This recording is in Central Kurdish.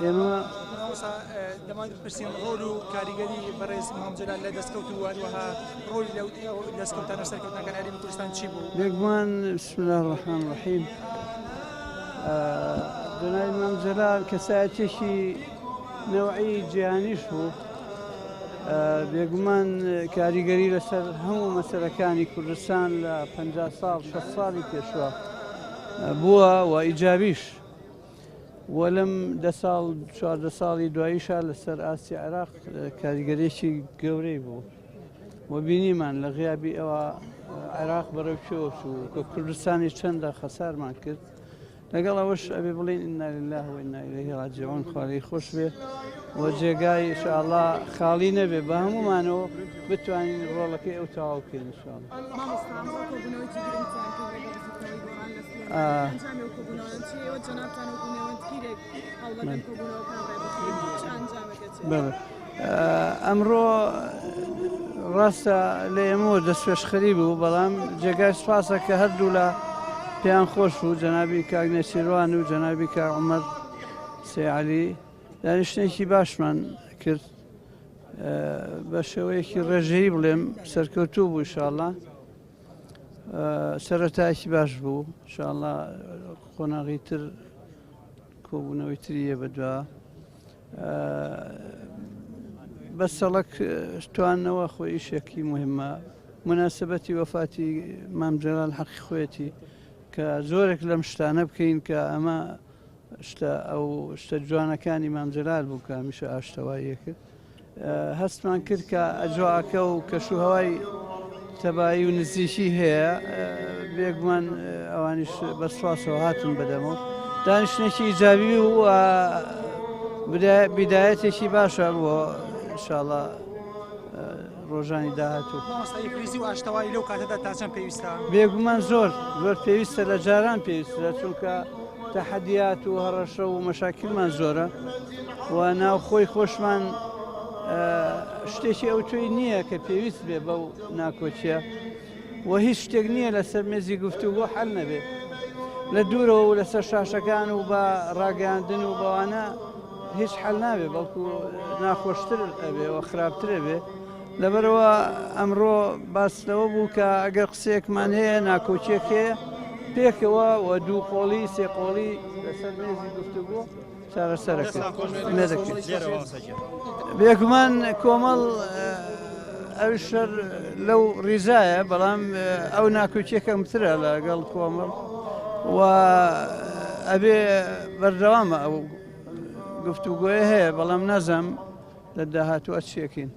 ئێمە دەمان پرسیین ڕۆل و کاریگەری بەڕێز مامجلال لە دەستکەوت و هەروەها ڕۆلی لەو دەستکەوتانە سەرکەوتنەکان هەرێمی کوردستان چی بوو؟ بێگومان بسم الله الرحمن الرحیم جەنابی مامجلال کەسایەتێکی نەوعی جیهانیش بوو بێگومان کاریگەری لەسەر هەموو مەسەلەکانی کوردستان لە 50 ساڵ 60 ساڵی پێشوە بووە و ئیجابیش وە لەم 14 ساڵی دواییشە لەسەر ئاسی عێراق کاریگەریەکی گەورەی بوو و بینیمان لە غیابی ئەوە عێراق بەڕێو پێوە چوو کە کوردستانی چەندە خەسارمان کرد لەگەڵ ئەوەش ئەبێ بڵین ئینا لله و ئینا ئیلەیهی ڕاجعون خواڵی خۆش بێ و جێگای ئینشاءالله خاڵی نەبێ بە هەمومانەوە بتوانین ڕۆڵەکەی ئەو تەواو بکەین ئینشاءالله. ئەمڕۆ ڕاستە لە ئێمەوە دەستپێشخەری بوو بەڵام جێگای سوپاسە کە هەردوو لە پێیان خۆش بوو جەنابی کاک نەسیروان و جەنابی کاک عومەر سێعەلی دانیشتێکی باشمان کرد بە شێوەیەکی ڕێژەیی بڵێم سەرکەوتوو بوو ئینشاءالله سەرەتایەکی باش بوو ئینشاءالله قۆناغی تر کۆبوونەوەی تریە بەدوا بە سەڵک توانەوە خۆی ئیشێکی مهمە مناسبەتی وەفاتی مامجلال حەقی خۆیەتی کە زۆرێک لەم شتانە بکەین کە ئەمە ئەو شتە جوانەکانی مامجلال بوو کە هەمیشە ئاشتەواییە کرد هەستمان کرد کە ئەجواکە و کەشوهەوای تەبایی و نزیکی هەیە بێگومان ئەوانیش بە سوپاسەوە هاتن بەدەمەوە دانیشتێکی ئیجابی و بیدایەتێکی باشە بۆ ئینشاءالله ڕۆژانی داهاتوو. کریزی و ئاشتەوایی لەو کاتەدا تا چەند پێویستە؟ بێگومان زۆر پێویستە لە جاران پێویستە چونکە تەحەدیات و هەڕەشە و مەشاکلمان زۆرە و ناوخۆی خۆشمان شتێکی ئەو توی نییە کە پێویست بێ بەو ناکۆچیە و هیچ شتێک نییە لەسەر مێزی گفتوگۆ حەل نەبێ لە دوورەوە و لەسەر شاشەکان و بە ڕاگەاندن و بەوانە هیچ حەل نابێ بەڵکو ناخۆشتر ئەبێ و خراپترە بێ لەبەرەوە ئەمڕۆ باسلەوە بوو کە ئەگەر قسەیەکمان هەیە ناکۆچیەک هەیە پێکەوە و دوو قۆڵی سێ قۆڵی لەسەر مێزی گفتوگۆ چارەسەرەکرد بێگومان کۆمەڵ ئەوشەر لەو ڕیزایە بەڵام ئەو ناکۆچیەکەمترە لەگەڵ کۆمەڵ و ئەبێ بەردەوامە ئەو گفتوگۆیە هەیە بەڵام نەزەم لە داهاتووە چیەکەین.